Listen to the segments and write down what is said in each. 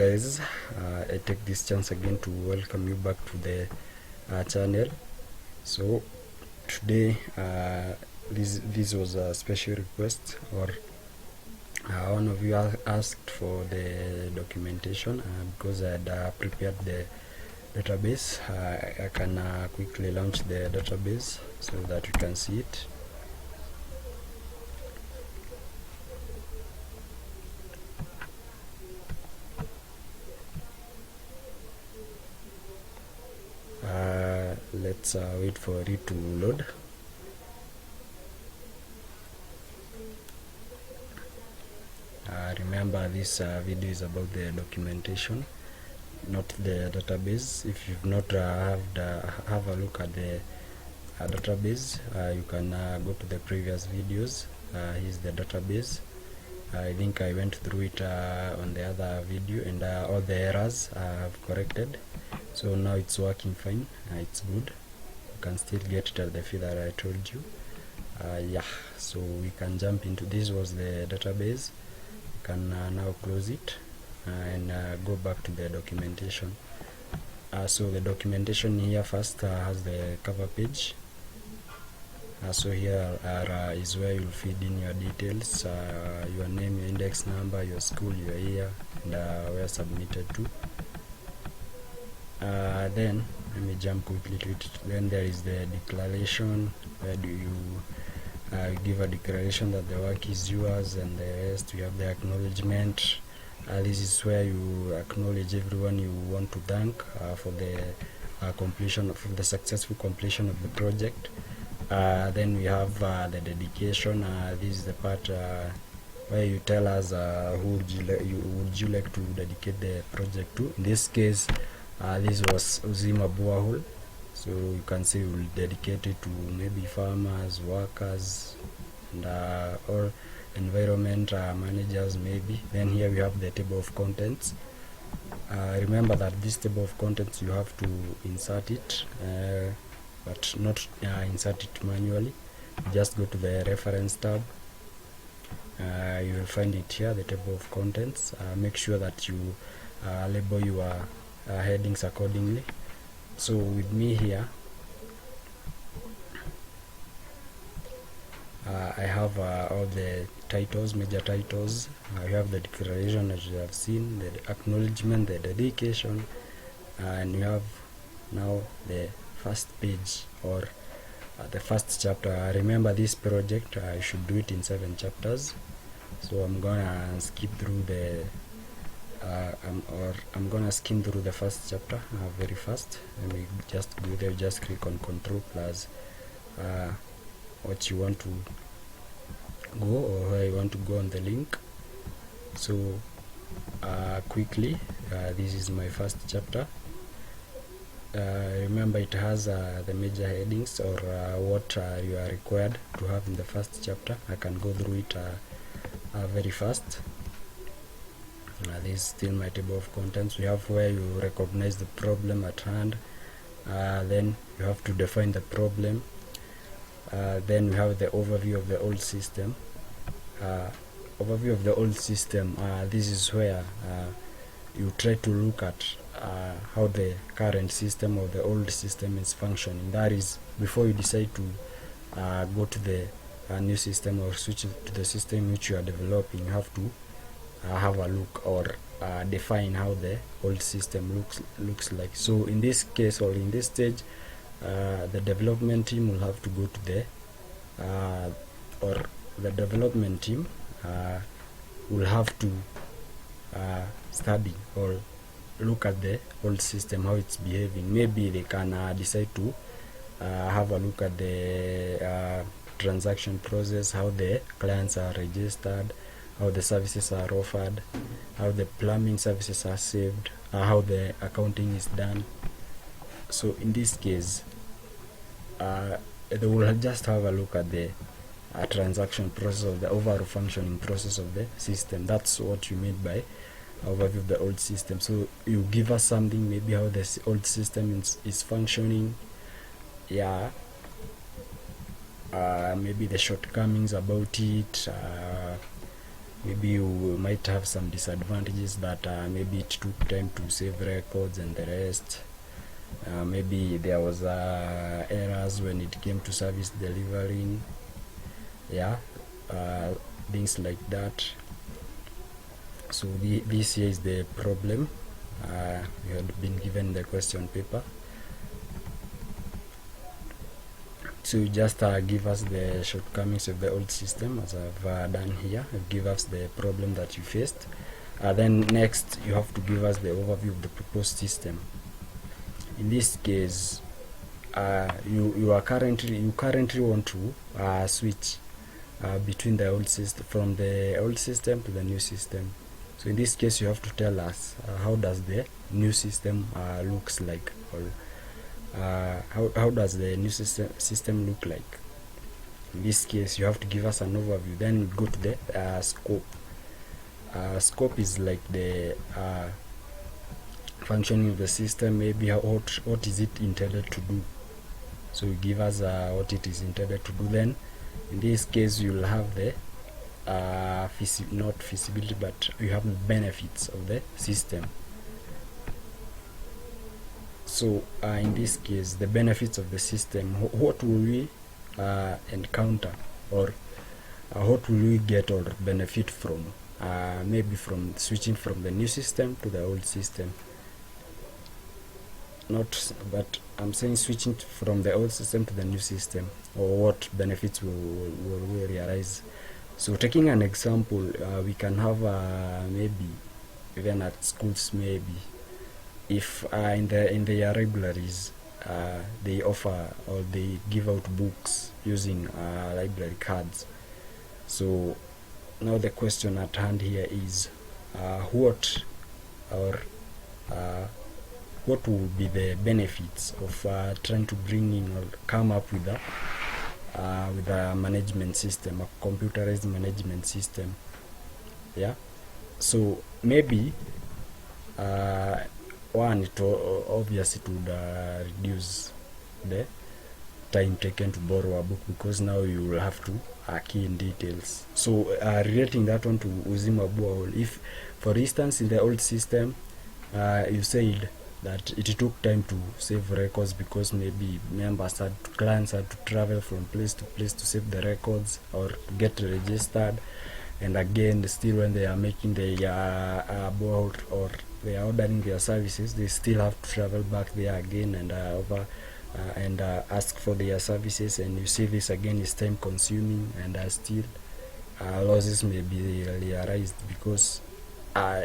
guys, I take this chance again to welcome you back to the channel. So today this was a special request, or one of you asked for the documentation because I had prepared the database. I can quickly launch the database so that you can see it. Let's wait for it to load. Remember, this video is about the documentation, not the database. If you've not have a look at the database, you can go to the previous videos. Here's the database. I think I went through it on the other video, and all the errors I've corrected, so now it's working fine. It's good. You can still get it at the fee that I told you. Yeah, so we can jump into this. Was the database. You can now close it and go back to the documentation. So the documentation here first has the cover page. So here is where you'll feed in your details, your name, your index number, your school, your year, and where submitted to. Then let me jump quickly to it. Then there is the declaration, where do you give a declaration that the work is yours, and the rest. You have the acknowledgement. This is where you acknowledge everyone you want to thank for the completion, for the successful completion of the project. Then we have the dedication. This is the part where you tell us who would you like to dedicate the project to. In this case, this was Uzima Borehole, so you can say we'll dedicate it to maybe farmers, workers, and or environment managers maybe. Then here we have the table of contents. Remember that this table of contents, you have to insert it, but not insert it manually. Just go to the reference tab. You will find it here, the table of contents. Make sure that you label your headings accordingly. So with me here, I have all the titles, major titles. I have the declaration that you have seen, the acknowledgement, the dedication, and you have now the first page, or the first chapter. Remember, this project I should do it in 7 chapters, so I'm gonna skip through the I'm gonna skim through the first chapter very fast. Let me just go there. Just click on Control plus what you want to go, or where you want to go on the link. So quickly, this is my first chapter. Remember, it has the major headings, or what you are required to have in the first chapter. I can go through it very fast. This is still my table of contents. We have where you recognize the problem at hand. Then you have to define the problem. Then we have the overview of the old system. Overview of the old system. This is where you try to look at how the current system or the old system is functioning. That is, before you decide to go to the new system or switch to the system which you are developing, you have to have a look, or define how the old system looks like. So in this case, or in this stage, the development team will have to go to the development team will have to study or look at the old system, how it's behaving. Maybe they can decide to have a look at the transaction process, how the clients are registered, how the services are offered, how the plumbing services are saved, how the accounting is done. So in this case, they will just have a look at the transaction process, of the overall functioning process of the system. That's what you mean by overview of the old system. So you give us something, maybe how this old system is functioning, yeah, maybe the shortcomings about it, maybe you might have some disadvantages that maybe it took time to save records and the rest. Maybe there was errors when it came to service delivering, yeah, things like that. So this here is the problem we had been given the question paper. So just give us the shortcomings of the old system, as I've done here. Give us the problem that you faced. Then next you have to give us the overview of the proposed system. In this case, you currently want to switch between the old system, from the old system to the new system. So in this case, you have to tell us how does the new system looks like, or how does the new system look like. In this case, you have to give us an overview. Then we go to the scope. Scope is like the functioning of the system, maybe what is it intended to do. So you give us what it is intended to do. Then in this case, you'll have the not feasibility, but you have the benefits of the system. So in this case, the benefits of the system, what will we encounter, or what will we get or benefit from, maybe from switching from the new system to the old system. But I'm saying switching from the old system to the new system, or what benefits will we realize. So taking an example, we can have maybe even at schools, maybe if in the libraries they offer or they give out books using library cards. So now the question at hand here is what will be the benefits of trying to bring in or come up with a management system, a computerized management system. Yeah, so maybe one, obviously it would reduce the time taken to borrow a book, because now you will have to key in details. So relating that one to Uzima Borehole, if for instance in the old system you said that it took time to save records because maybe clients had to travel from place to place to save the records or get registered, and again still when they are making the borehole or they are ordering their services, they still have to travel back there again and ask for their services, and you see this again is time consuming, and still losses may be realized, because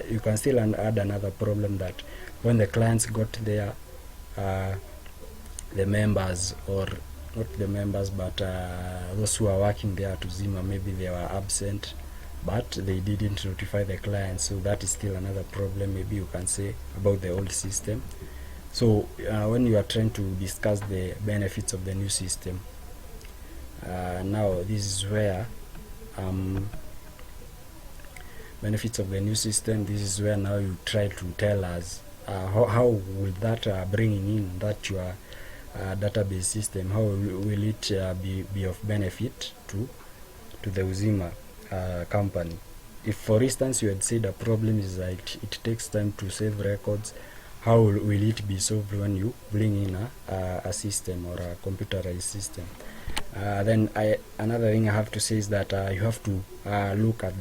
you can still add another problem that when the clients got there, the members, or not the members, but those who are working there at Uzima, maybe they were absent, but they didn't notify the client. So that is still another problem, maybe you can say, about the old system. So when you are trying to discuss the benefits of the new system, now this is where benefits of the new system, this is where now you try to tell us how will that bringing in that your database system, how will it be of benefit to the Uzima company. If for instance you had said a problem is like it takes time to save records, how will it be solved when you bring in a system or a computerized system? Then another thing I have to say is that you have to look at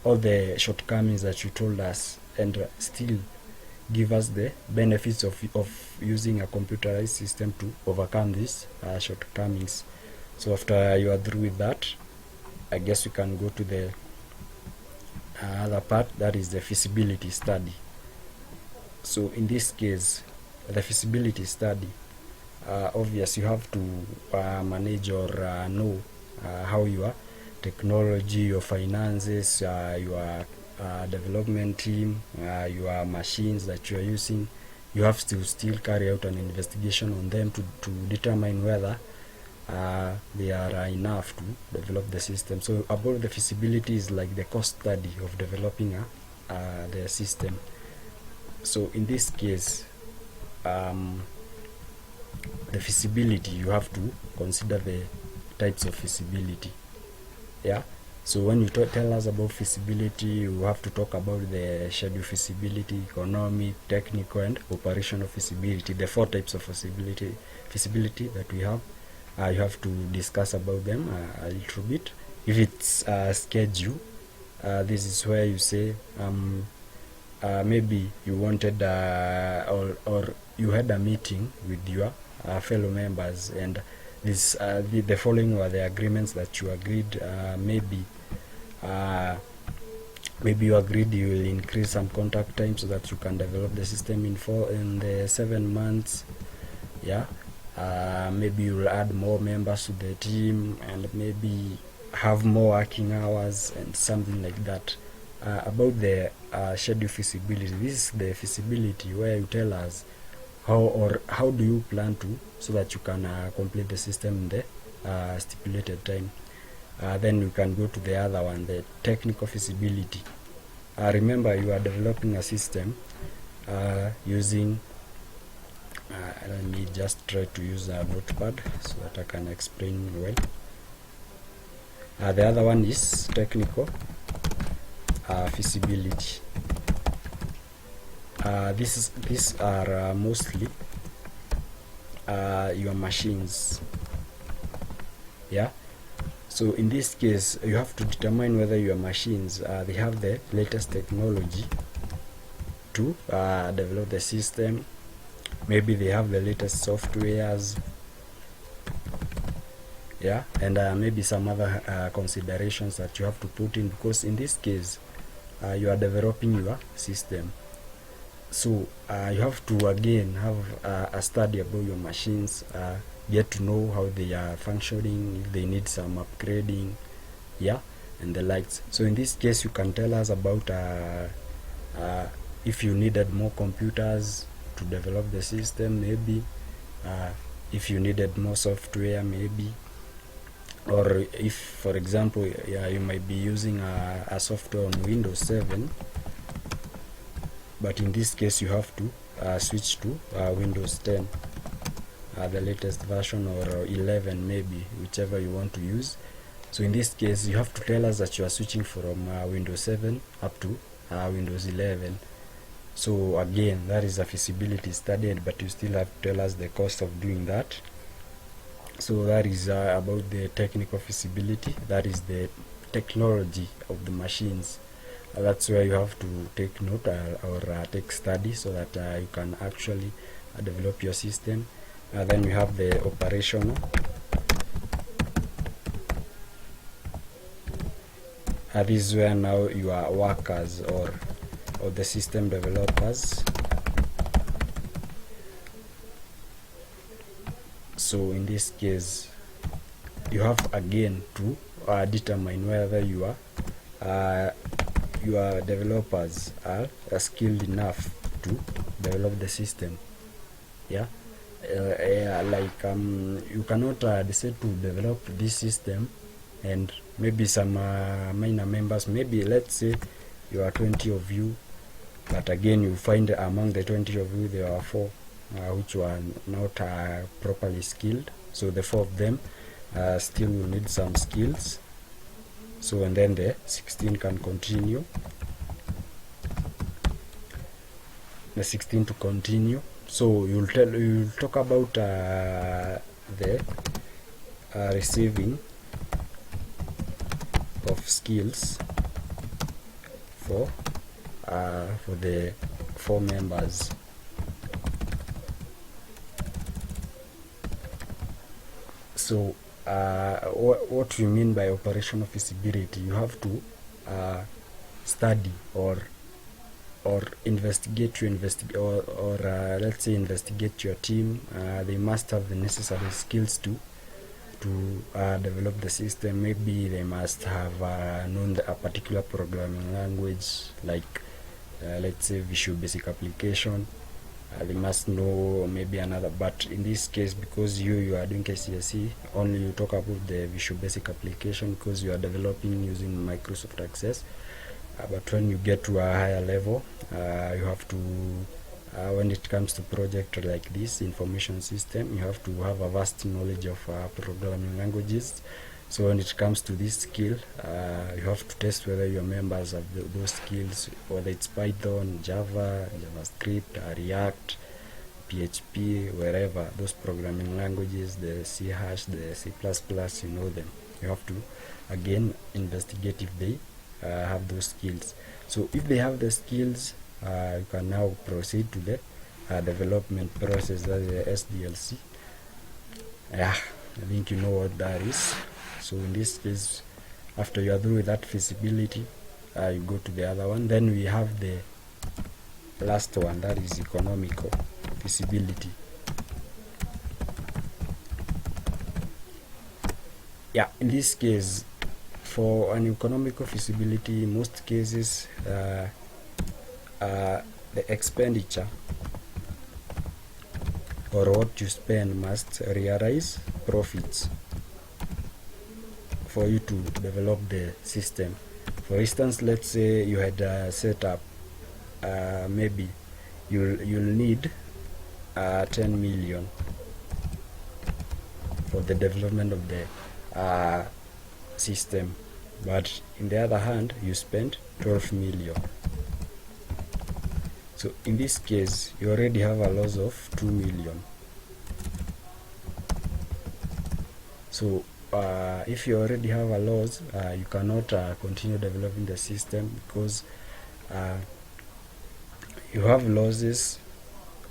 all the shortcomings that you told us, and still give us the benefits of using a computerized system to overcome these shortcomings. So after you are through with that, I guess we can go to the other part, that is the feasibility study. So in this case, the feasibility study, obviously you have to manage or know how your technology, your finances, your development team, your machines that you are using, you have to still carry out an investigation on them to determine whether they are enough to develop the system. So about the feasibility is like the cost study of developing the system. So in this case, the feasibility, you have to consider the types of feasibility. Yeah, So when you tell us about feasibility, you have to talk about the schedule feasibility, economic, technical, and operational feasibility, the 4 types of feasibility that we have. You have to discuss about them a little bit. If it's schedule, this is where you say maybe you wanted or you had a meeting with your fellow members, and this the following were the agreements that you agreed. Maybe you agreed you will increase some contact time so that you can develop the system in the 7 months. Yeah. Maybe you'll add more members to the team, and maybe have more working hours and something like that. About the schedule feasibility, this is the feasibility where you tell us how do you plan to, so that you can complete the system in the stipulated time. Then you can go to the other one, the technical feasibility. Remember, you are developing a system using let me just try to use a notepad so that I can explain well. The other one is technical feasibility. These are mostly your machines. Yeah. So in this case, you have to determine whether your machines they have the latest technology to develop the system. Maybe they have the latest softwares. Yeah, and maybe some other considerations that you have to put in, because in this case you are developing your system. So you have to again have a study about your machines, get to know how they are functioning, if they need some upgrading, yeah, and the likes. So in this case, you can tell us about if you needed more computers to develop the system, maybe if you needed more software, maybe, or if, for example, you might be using a software on Windows 7, but in this case you have to switch to Windows 10, the latest version, or 11 maybe, whichever you want to use. So in this case, you have to tell us that you are switching from Windows 7 up to Windows 11. So again, that is a feasibility study, but you still have to tell us the cost of doing that. So that is about the technical feasibility. That is the technology of the machines. That's where you have to take note or take study, so that you can actually develop your system. Then you have the operational. This is where now your workers or the system developers. So in this case, you have again to determine whether your developers are skilled enough to develop the system. Yeah. Like you cannot decide to develop this system, and maybe some minor members, maybe let's say you are 20 of you, but again you find among the 20 of you there are 4 which were not properly skilled. So the 4 of them still will need some skills. So and then the 16 can continue. The 16 to continue. So you'll talk about the receiving of skills for the 4 members. So what we mean by operational feasibility, you have to study or investigate or let's say investigate your team. They must have the necessary skills to develop the system. Maybe they must have known a particular programming language, like let's say Visual Basic Application. They must know maybe another, but in this case, because you are doing KCSE, only you talk about the Visual Basic Application because you are developing using Microsoft Access. But when you get to a higher level, you have to when it comes to project like this information system, you have to have a vast knowledge of programming languages, So when it comes to this skill, you have to test whether your members have those skills, whether it's Python, Java, JavaScript, React, PHP, wherever, those programming languages, the C hash, the C++, you know them. You have to again investigate if they have those skills. So if they have the skills, you can now proceed to the development process, that's the SDLC. Yeah, I think you know what that is. So in this case, after you are through with that feasibility, you go to the other one. Then we have the last one, that is economical feasibility. Yeah, in this case, for an economical feasibility, in most cases, the expenditure or what you spend must realize profits for you to develop the system. For instance, let's say you had set up, maybe you'll need 10 million for the development of the system, but in the other hand you spent 12 million. So in this case you already have a loss of 2 million. So if you already have a loss, you cannot continue developing the system, because you have losses,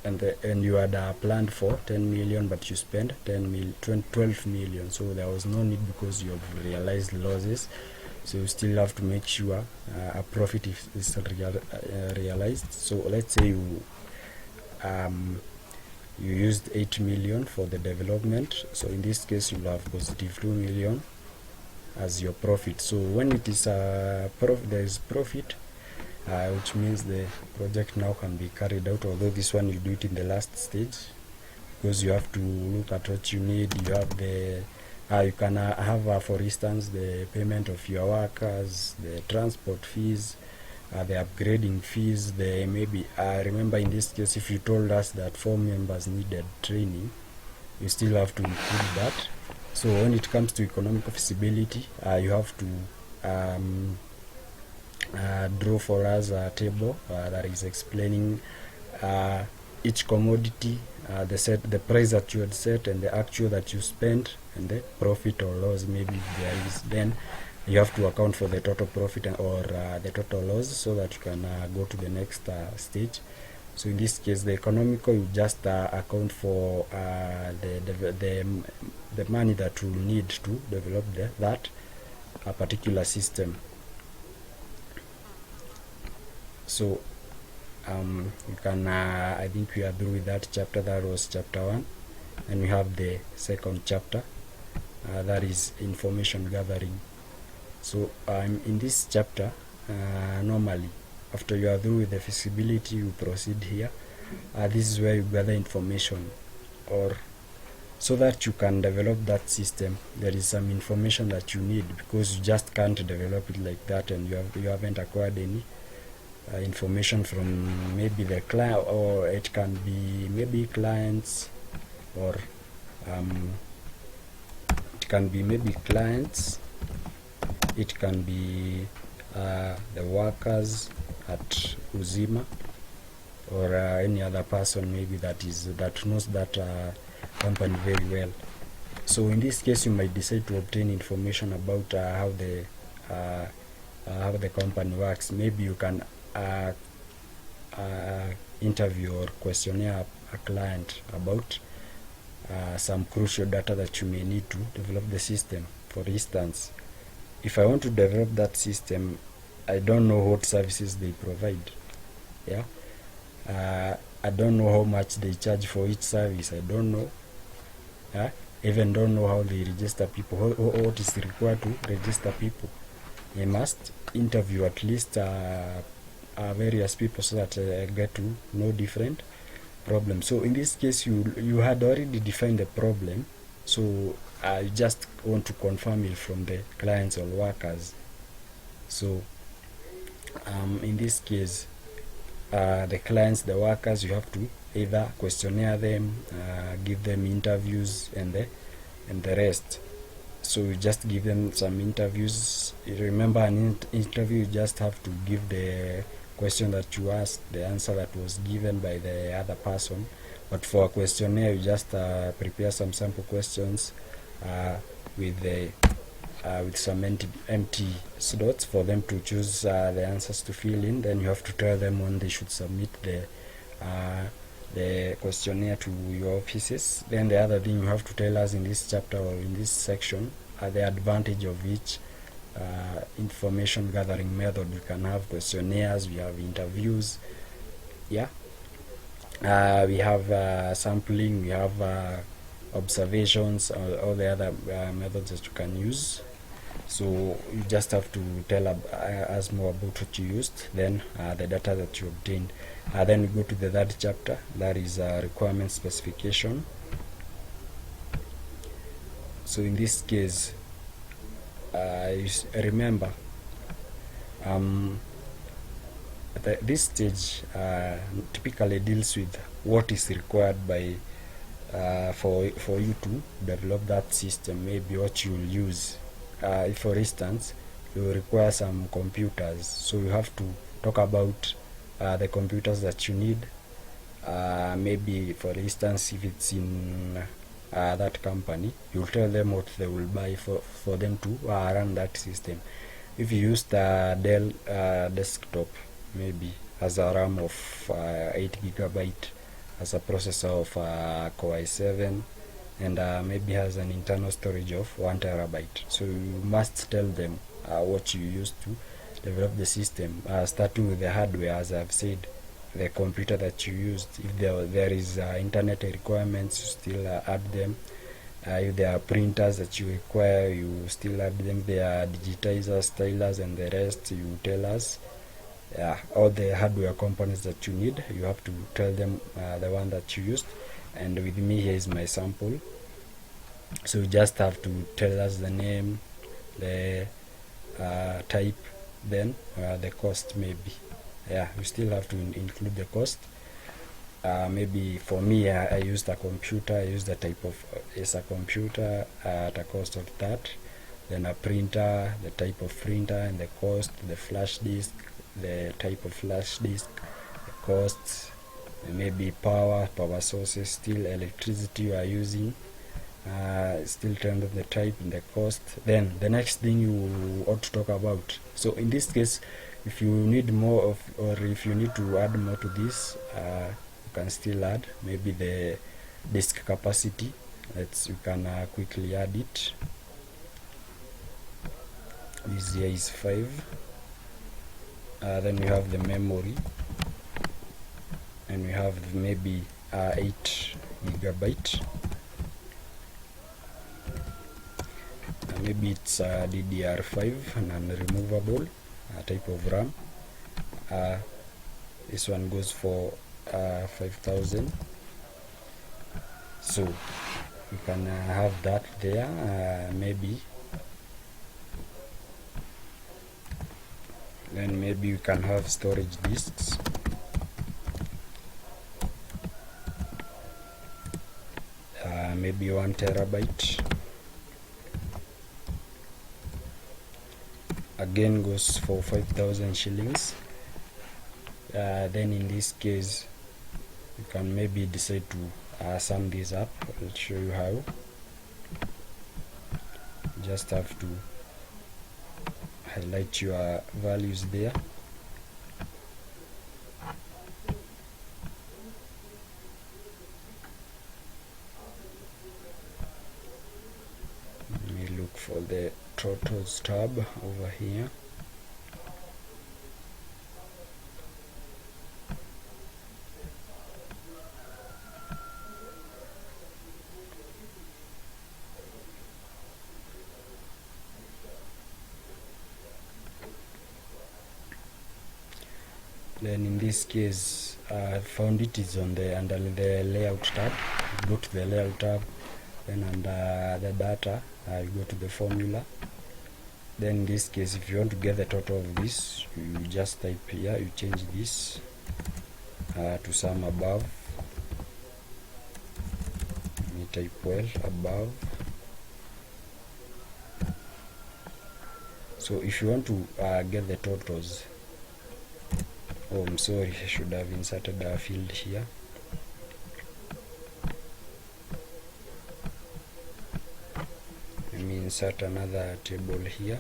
and you had planned for 10 million, but you spent 12 million. So there was no need, because you have realized losses. So you still have to make sure a profit is realized. So let's say you used 8 million for the development. So in this case you'll have positive 2 million as your profit. So when it is there is profit, which means the project now can be carried out, although this one you do it in the last stage, because you have to look at what you need. You have the you can have for instance the payment of your workers, the transport fees, the upgrading fees, the maybe remember in this case, if you told us that 4 members needed training, you still have to include that. So when it comes to economical feasibility, you have to draw for us a table that is explaining each commodity, the price that you had set, and the actual that you spent, and the profit or loss maybe if there is. Then you have to account for the total profit or the total loss, so that you can go to the next stage. So in this case, the economical, you just account for the money that you need to develop that particular system. So you can I think we are through with that chapter. That was chapter 1, and we have the second chapter, that is information gathering. So in this chapter, normally after you are through with the feasibility, you proceed here. This is where you gather information, or so that you can develop that system. There is some information that you need, because you just can't develop it like that, and you haven't acquired any information from maybe the client, or it can be maybe clients, or it can be maybe clients, it can be the workers at Uzima, or any other person maybe that knows that company very well. So in this case, you might decide to obtain information about how the company works. Maybe you can interview or questionnaire a client about some crucial data that you may need to develop the system. For instance, if I want to develop that system, I don't know what services they provide. Yeah, I don't know how much they charge for each service. I don't know. Even don't know how they register people. What is required to register people? I must interview at least various people, so that I get to know different problems. So in this case, you had already defined the problem, so you just want to confirm it from the clients or workers. So in this case, the clients, the workers, you have to either questionnaire them, give them interviews, and the rest. So you just give them some interviews. You remember, an interview, you just have to give the question that you asked, the answer that was given by the other person. But for a questionnaire, you just prepare some sample questions with the with some empty slots for them to choose the answers to fill in. Then you have to tell them when they should submit the questionnaire to your offices. Then the other thing you have to tell us in this chapter or in this section are the advantage of each information gathering method. We can have questionnaires, we have interviews, yeah, we have sampling, we have observations, all the other methods that you can use. So you just have to tell us more about what you used, then the data that you obtained. Then we go to the third chapter, that is requirement specification. So in this case, remember, this stage typically deals with what is required by for you to develop that system, maybe what you will use. If for instance you require some computers, so you have to talk about the computers that you need. Maybe for instance, if it's in that company, you'll tell them what they will buy for them to run that system. If you use the Dell desktop, maybe has a RAM of 8 gigabyte, has a processor of Core i7, and maybe has an internal storage of 1 terabyte. So you must tell them what you use to develop the system, starting with the hardware. As I've said, the computer that you used, if there is internet requirements, you still add them. If there are printers that you require, you still add them. There are digitizers, stylers, and the rest, you tell us. All the hardware components that you need, you have to tell them the one that you used. And with me, here is my sample. So you just have to tell us the name, the type, then the cost. Maybe you still have to include the cost. Maybe for me, I used a computer. I used the type of it's a computer at a cost of that. Then a printer, the type of printer and the cost. The flash disk, the type of flash disk, the costs. Maybe power sources, still electricity you are using, still tell them the type and the cost. Then the next thing you ought to talk about. So in this case, if you need more of, or if you need to add more to this, you can still add maybe the disk capacity. You can quickly add it. This here is 5. Then we have the memory, and we have maybe 8 gigabyte. Maybe it's DDR5 non-removable type of RAM. This one goes for 5,000. So you can have that there. Maybe then maybe you can have storage disks. Maybe 1 terabyte. Again goes for 5,000 shillings. Then in this case, you can maybe decide to sum this up. I'll show you how. Just have to highlight your values there. Let me look for the totals tab over here. Then in this case, I found it is on the under the layout tab. Go to the layout tab, then under the data, you go to the formula. Then in this case, if you want to get the total of this, you just type here, you change this to sum above. Let me type well above. So if you want to get the totals, oh, I'm sorry, I should have inserted a field here. Let me insert another table here.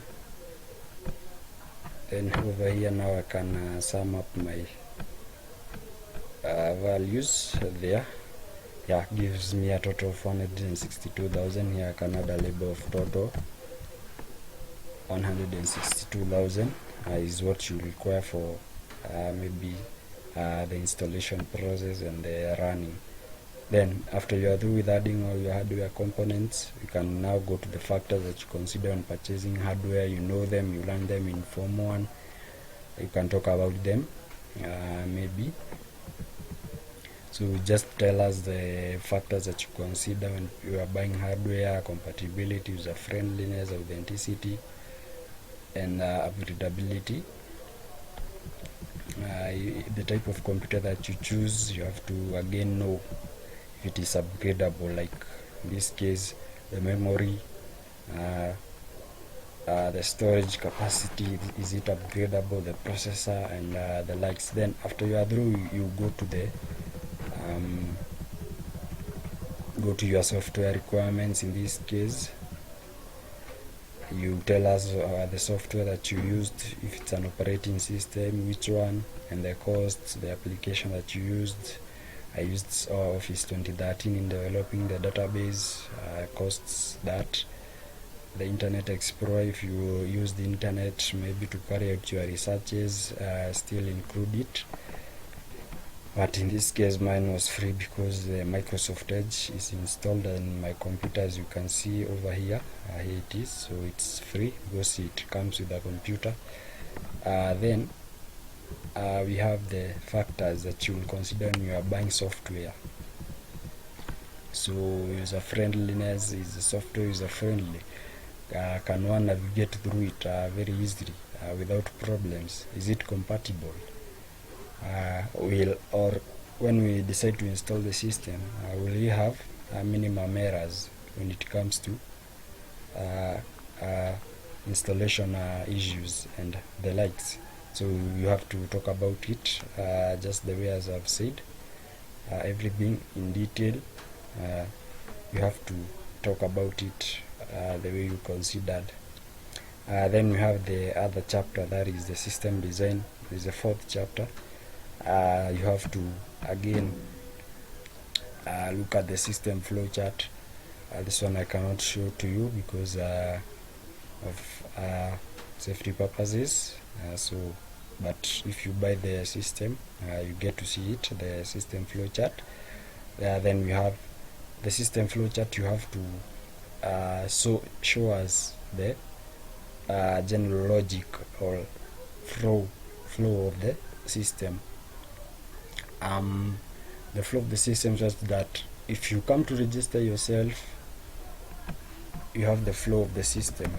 Then over here now I can sum up my values there. Yeah, gives me a total of 162,000. Here I can add a label of total 162,000 is what you require for maybe the installation process and the running. Then after you are through with adding all your hardware components, you can now go to the factors that you consider when purchasing hardware. You know them, you learn them in Form 1. You can talk about them maybe. So just tell us the factors that you consider when you are buying hardware: compatibility, user friendliness, authenticity, and upgradability. The type of computer that you choose, you have to again know if it is upgradable, like in this case the memory, the storage capacity, is it upgradable, the processor, and the likes. Then after you are through, you go to the your software requirements. In this case, you tell us the software that you used, if it's an operating system, which one, and the costs, the application that you used. I used Office 2013 in developing the database, costs that. The Internet Explorer, if you use the internet maybe to carry out your researches, still include it. But in this case mine was free because the Microsoft Edge is installed on my computer. As you can see over here, here it is. So it's free because it comes with a computer. Then we have the factors that you will consider when you are buying software. So user friendliness, is the software user friendly? Can one navigate through it very easily without problems? Is it compatible? Or when we decide to install the system, will we have minimum errors when it comes to installation issues and the likes? So you have to talk about it just the way as I've said, everything in detail. You have to talk about it the way you considered. Then we have the other chapter, that is the system design. There is a fourth chapter. You have to again look at the system flow chart. This one I cannot show to you because of safety purposes. But if you buy the system, you get to see it, the system flow chart. Then we have the system flow chart. You have to show us the general logic or flow of the system. The flow of the system is just that if you come to register yourself, you have the flow of the system.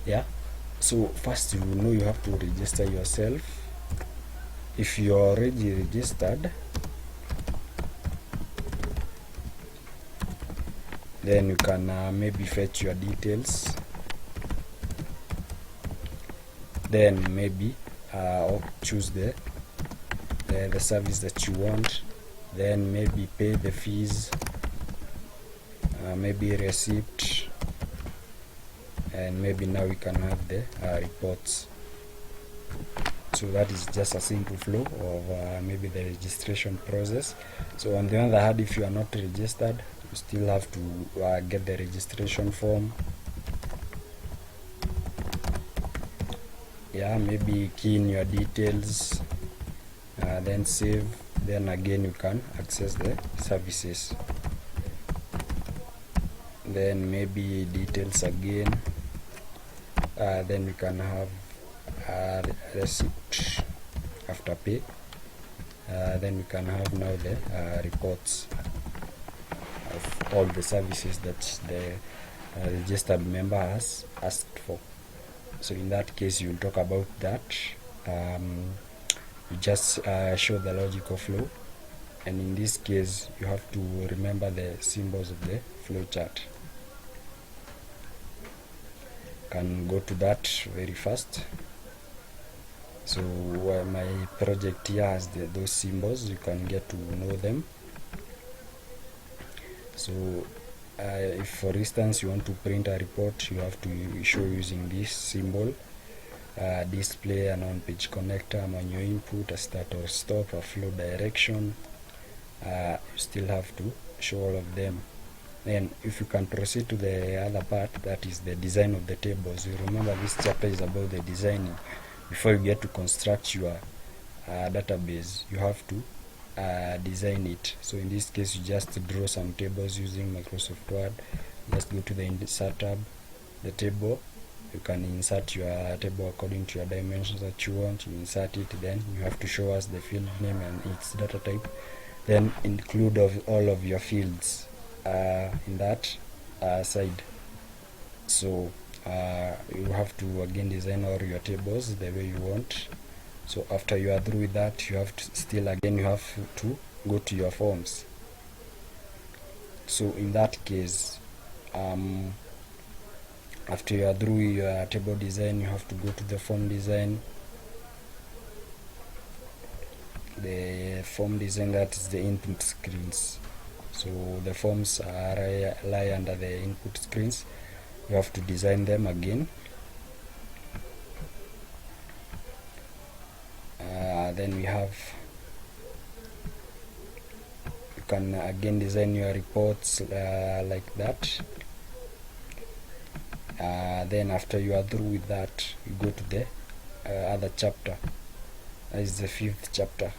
Yeah, so first you know you have to register yourself. If you are already registered, then you can maybe fetch your details, then maybe choose the service that you want, then maybe pay the fees, maybe receipt, and maybe now we can have the reports. So that is just a simple flow of maybe the registration process. So on the other hand, if you are not registered, you still have to get the registration form. Yeah, maybe key in your details, then save, then again you can access the services. Then maybe details again, then we can have receipt after pay. Then we can have now the reports of all the services that the registered member has asked for. So in that case, you'll talk about that. You just show the logical flow, and in this case you have to remember the symbols of the flow chart. can go to that very fast. So my project here has those symbols, you can get to know them. So if for instance you want to print a report, you have to show using this symbol, display an on-page connector, manual input, a start or stop, a flow direction. You still have to show all of them. Then if you can proceed to the other part, that is the design of the tables. You remember this chapter is about the designing. Before you get to construct your database, you have to design it. So in this case, you just draw some tables using Microsoft Word. Just go to the insert tab, the table. You can insert your table according to your dimensions that you want. You insert it, then you have to show us the field name and its data type. Then include all of your fields in that side. So you have to again design all your tables the way you want. So after you are through with that, you have to you have to go to your forms. So in that case, after you are through your table design, you have to go to the form design. The form design, that is the input screens. So the forms lie under the input screens. You have to design them again. Then we have, you can again design your reports like that. Then after you are through with that, you go to the other chapter. That is the 5th chapter.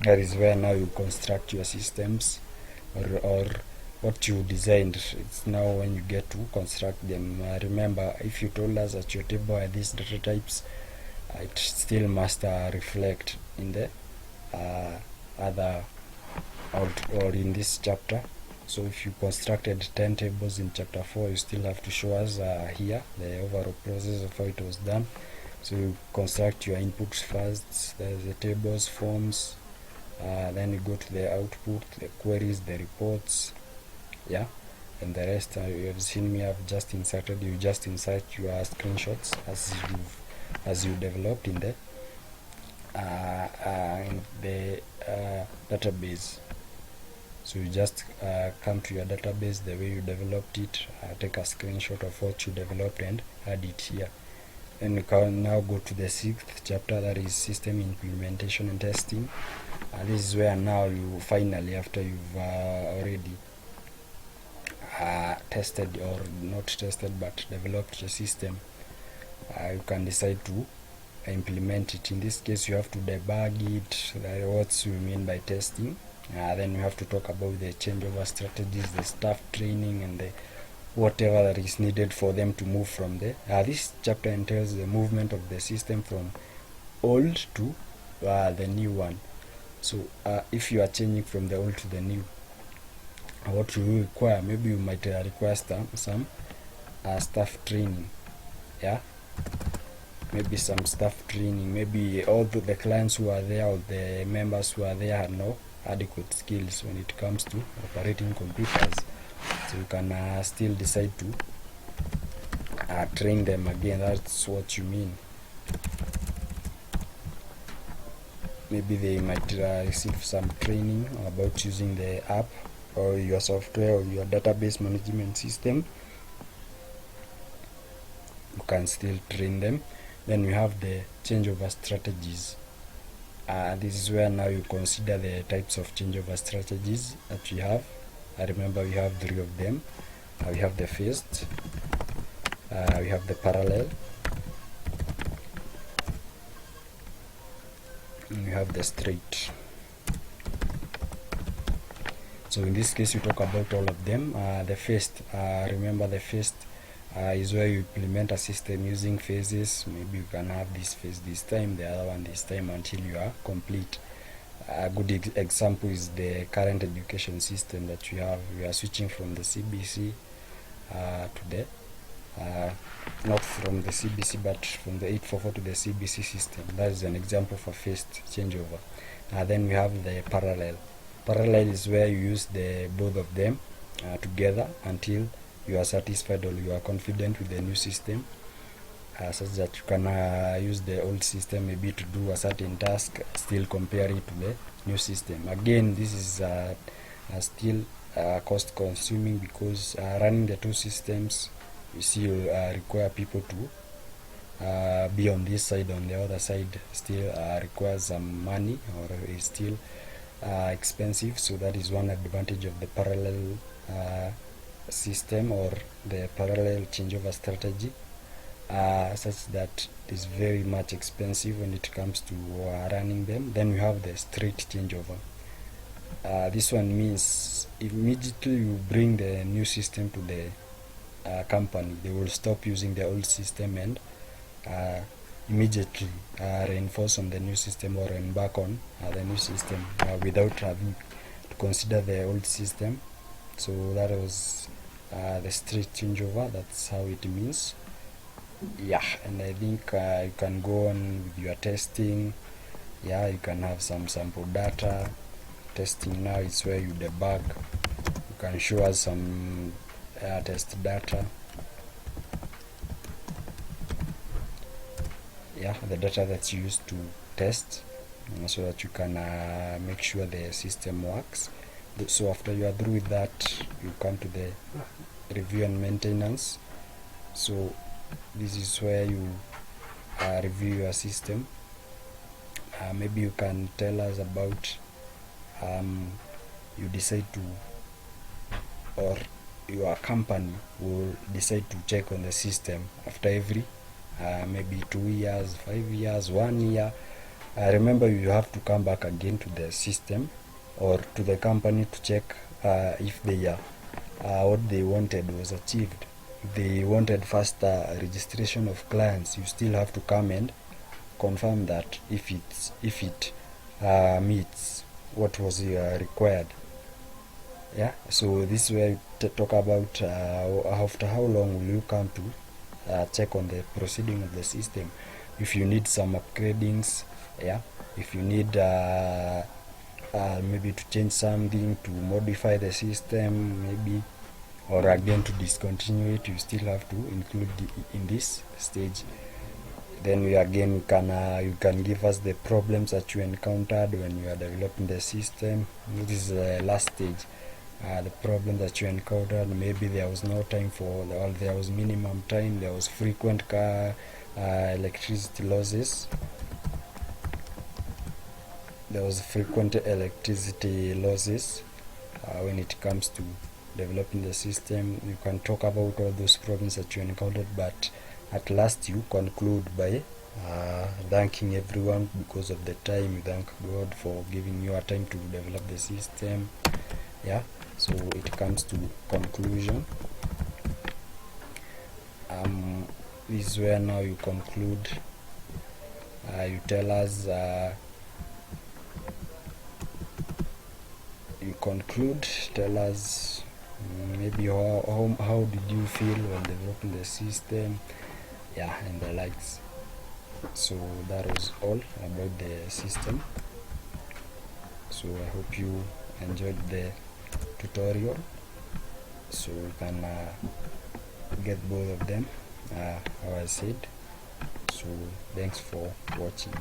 That is where now you construct your systems or what you designed. It's now when you get to construct them. Remember, if you told us that your table are these data types, it still must reflect in the other or in this chapter. So if you constructed 10 tables in chapter 4, you still have to show us here the overall process of how it was done. So you construct your inputs first, there's the tables, forms, then you go to the output, the queries, the reports, yeah, and the rest you have seen me have just inserted. You just insert your screenshots as you developed in the database. So you just come to your database the way you developed it, take a screenshot of what you developed and add it here. Then you can now go to the 6th chapter, that is system implementation and testing. This is where now you finally, after you've already tested or not tested but developed the system, you can decide to implement it. In this case, you have to debug it, what you mean by testing. Then we have to talk about the changeover strategies, the staff training, and the whatever that is needed for them to move from there. This chapter entails the movement of the system from old to the new one. So if you are changing from the old to the new, what you require, maybe you might require some staff training, yeah, maybe some staff training, maybe all the clients who are there or the members who are there have no adequate skills when it comes to operating computers. So you can still decide to train them again. That's what you mean. Maybe they might receive some training about using the app or your software or your database management system. You can still train them. Then we have the changeover strategies. This is where now you consider the types of changeover strategies that we have. I remember we have 3 of them. We have the phased, we have the parallel, and we have the straight. So in this case, we talk about all of them. The phased, remember the phased is where you implement a system using phases. Maybe you can have this phase this time, the other one this time, until you are complete. A good example is the current education system that we have. We are switching from the CBC to the not from the CBC but from the 844 to the CBC system. That is an example for phased changeover. Then we have the parallel. Parallel is where you use the both of them together until you are satisfied or you are confident with the new system. such that you can use the old system maybe to do a certain task, still compare it to the new system. Again, this is still cost consuming, because running the two systems, you see, require people to be on this side, on the other side still requires some money, or is still expensive. So that is one advantage of the parallel system, or the parallel changeover strategy, such that it is very much expensive when it comes to running them. Then we have the straight changeover. This one means immediately you bring the new system to the company, they will stop using the old system and immediately reinforce on the new system, or embark on the new system without having to consider the old system. So that was the straight changeover. That's how it means. Yeah, and I think you can go on with your testing. Yeah, you can have some sample data. Testing now is where you debug. You can show us some test data. Yeah, the data that's used to test, so that you can make sure the system works. So after you are through with that, you come to the review and maintenance. So this is where you review your system. Maybe you can tell us about you decide to, or your company will decide to check on the system after every maybe 2 years, 5 years, 1 year. Remember, you have to come back again to the system or to the company to check if they what they wanted was achieved. If they wanted faster registration of clients, you still have to come and confirm that if it meets what was required. Yeah, so this is where you talk about after how long will you come to check on the proceeding of the system. If you need some upgradings, yeah, if you need maybe to change something, to modify the system maybe, or again to discontinue it, you still have to include in this stage. Then you can give us the problems that you encountered when you are developing the system. This is the last stage. The problem that you encountered, maybe there was no time for, or there was minimum time, there was frequent electricity losses. There was frequent electricity losses when it comes to developing the system. You can talk about all those problems that you encountered, but at last you conclude by thanking everyone because of the time. You thank God for giving you a time to develop the system. Yeah, so it comes to conclusion. This is where now you conclude. You tell us tell us maybe how did you feel when developing the system, yeah, and the likes. So that was all about the system. So I hope you enjoyed the tutorial, so you can get both of them how I said. So thanks for watching.